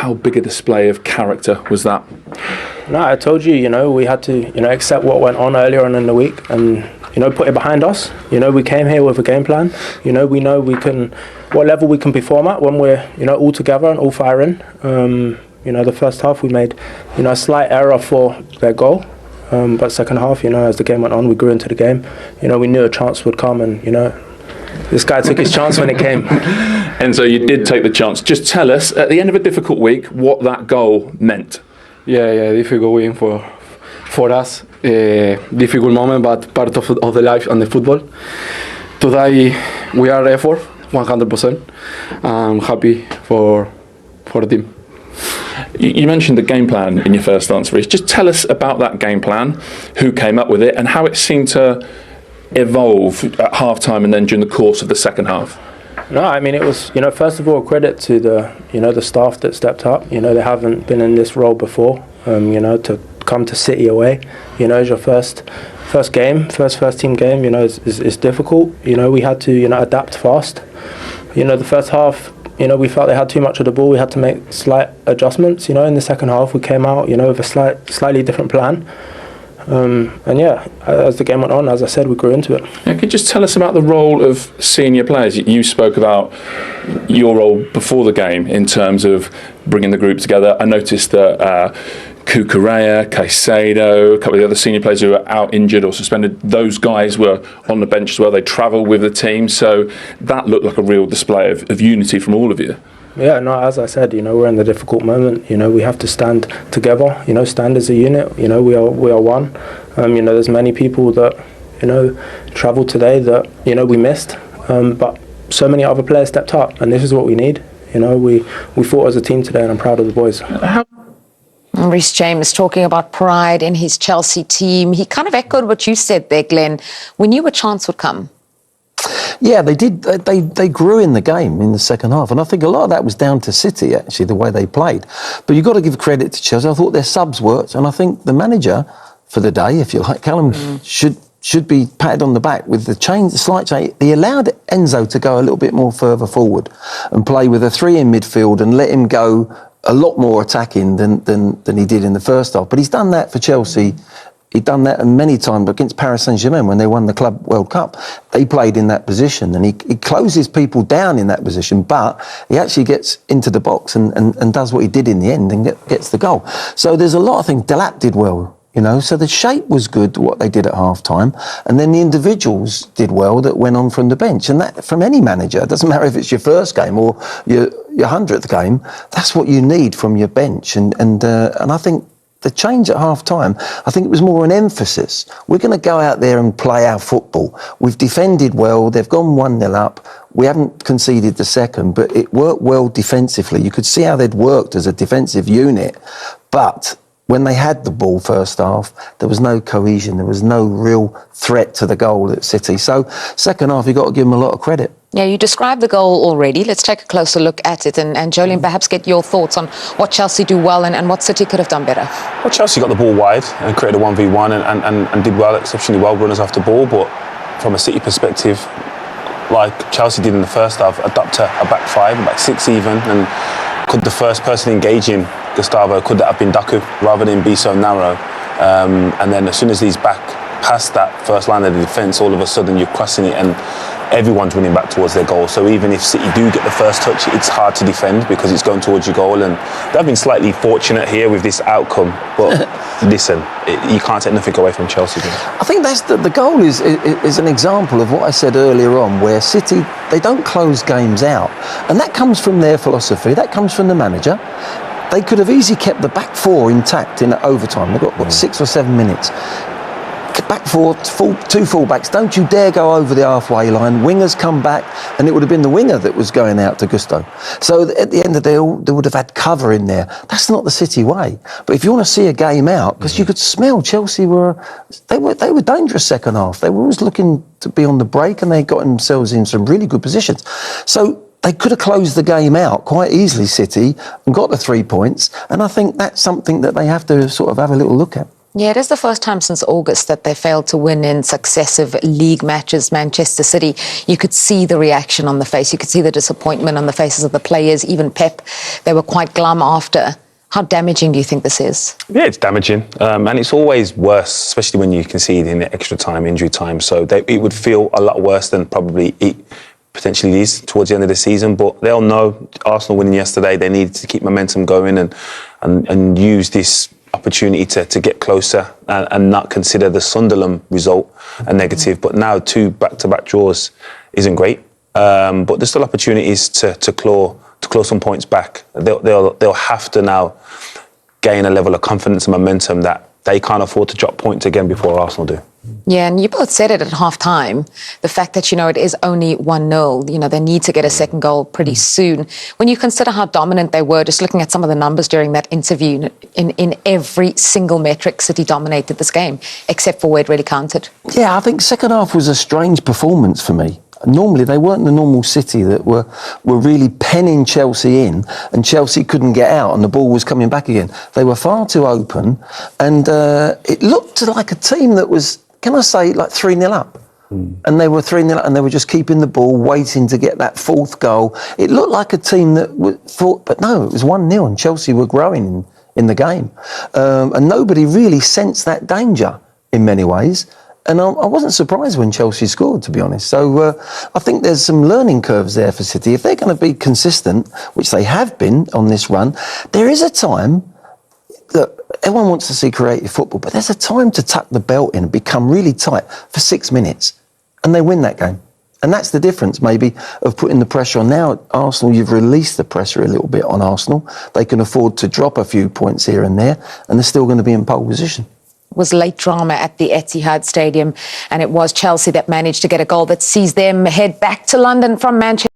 how big a display of character was that? No, I told you, we had to, accept what went on earlier on in the week and, put it behind us. We came here with a game plan. We know what level we can perform at when we're, all together and all firing. The first half we made, a slight error for their goal. But second half, as the game went on, we grew into the game. We knew a chance would come and, this guy took his chance when it came. And so you did take the chance. Just tell us, at the end of a difficult week, what that goal meant. Yeah, difficult win for us. Difficult moment, but part of the life and the football. Today we are effort 100%. I'm happy for the team. You mentioned the game plan in your first answer. Just tell us about that game plan, who came up with it, and how it seemed to evolve at half-time and then during the course of the second half. No, I mean, it was, first of all, credit to the staff that stepped up. They haven't been in this role before, to come to City away, as your first game, first team game, is difficult. We had to, adapt fast. The first half, we felt they had too much of the ball. We had to make slight adjustments. In the second half, we came out, with a slightly different plan. As the game went on, as I said, we grew into it. Yeah, could you just tell us about the role of senior players? You spoke about your role before the game in terms of bringing the group together. I noticed that Cucurella, Caicedo, a couple of the other senior players who were out injured or suspended, those guys were on the bench as well. They travelled with the team, so that looked like a real display of unity from all of you. Yeah, no, as I said, we're in the difficult moment. We have to stand together, stand as a unit. We are one. There's many people that, travelled today that, we missed. But so many other players stepped up, and this is what we need. We fought as a team today, and I'm proud of the boys. Reece James talking about pride in his Chelsea team. He kind of echoed what you said there, Glenn. We knew a chance would come. Yeah, they did. They grew in the game in the second half, and I think a lot of that was down to City, actually, the way they played. But you've got to give credit to Chelsea. I thought their subs worked, and I think the manager for the day, if you like, Callum, should be patted on the back with the slight change. He allowed Enzo to go a little bit more further forward and play with a 3 in midfield and let him go a lot more attacking than he did in the first half. But he's done that for Chelsea. He'd done that many times against Paris Saint-Germain when they won the Club World Cup. They played in that position, and he closes people down in that position, but he actually gets into the box and does what he did in the end and gets the goal. So there's a lot of things. Delap did well, so the shape was good, what they did at half-time, and then the individuals did well that went on from the bench. And that, from any manager, it doesn't matter if it's your first game or your 100th game, that's what you need from your bench. And I think the change at half-time, I think it was more an emphasis. We're going to go out there and play our football. We've defended well. They've gone 1-0 up. We haven't conceded the second, but it worked well defensively. You could see how they'd worked as a defensive unit. But when they had the ball first half, there was no cohesion. There was no real threat to the goal at City. So second half, you've got to give them a lot of credit. Yeah, you described the goal already. Let's take a closer look at it. And Jolien, perhaps get your thoughts on what Chelsea do well and what City could have done better. Well, Chelsea got the ball wide and created a 1v1 and did well, exceptionally well, runners off the ball. But from a City perspective, like Chelsea did in the first half, adapt to a back 5, a back 6 even. And could the first person engaging Gustavo, could that have been Daku rather than be so narrow? And then as soon as he's back past that first line of the defence, all of a sudden you're crossing it and everyone's running back towards their goal. So even if City do get the first touch, it's hard to defend because it's going towards your goal. And they've been slightly fortunate here with this outcome. But listen, you can't take nothing away from Chelsea. I think that's the goal is an example of what I said earlier on, where City, they don't close games out. And that comes from their philosophy. That comes from the manager. They could have easily kept the back 4 intact in overtime. They've got, 6 or 7 minutes. Back 4, 2 fullbacks, don't you dare go over the halfway line. Wingers come back, and it would have been the winger that was going out to Gusto. So at the end of the day, they would have had cover in there. That's not the City way. But if you want to see a game out, because you could smell Chelsea were dangerous second half. They were always looking to be on the break, and they got themselves in some really good positions. So they could have closed the game out quite easily, City, and got the 3 points. And I think that's something that they have to sort of have a little look at. Yeah, it is the first time since August that they failed to win in successive league matches. Manchester City, you could see the reaction on the face. You could see the disappointment on the faces of the players. Even Pep, they were quite glum after. How damaging do you think this is? Yeah, it's damaging. And it's always worse, especially when you concede in extra time, injury time. So it would feel a lot worse than probably it potentially is towards the end of the season. But they'll know, Arsenal winning yesterday, they needed to keep momentum going and use this opportunity to get closer and not consider the Sunderland result a negative. But now 2 back-to-back draws isn't great. But there's still opportunities to claw some points back. They'll have to now gain a level of confidence and momentum that they can't afford to drop points again before Arsenal do. Yeah, and you both said it at half-time, the fact that, it is only 1-0, they need to get a second goal pretty soon. When you consider how dominant they were, just looking at some of the numbers during that interview, in every single metric, City dominated this game, except for where it really counted. Yeah, I think second half was a strange performance for me. Normally, they weren't the normal City that were really penning Chelsea in, and Chelsea couldn't get out, and the ball was coming back again. They were far too open, and it looked like a team that was, can I say, like 3-0 up. And they were 3-0 up, and they were just keeping the ball, waiting to get that fourth goal. It looked like a team that thought, but no, it was 1-0, and Chelsea were growing in the game. And nobody really sensed that danger in many ways. And I wasn't surprised when Chelsea scored, to be honest. So I think there's some learning curves there for City. If they're going to be consistent, which they have been on this run, there is a time that everyone wants to see creative football, but there's a time to tuck the belt in and become really tight for 6 minutes, and they win that game. And that's the difference, maybe, of putting the pressure on. Now, Arsenal, you've released the pressure a little bit on Arsenal. They can afford to drop a few points here and there, and they're still going to be in pole position. Was late drama at the Etihad Stadium, and it was Chelsea that managed to get a goal that sees them head back to London from Manchester.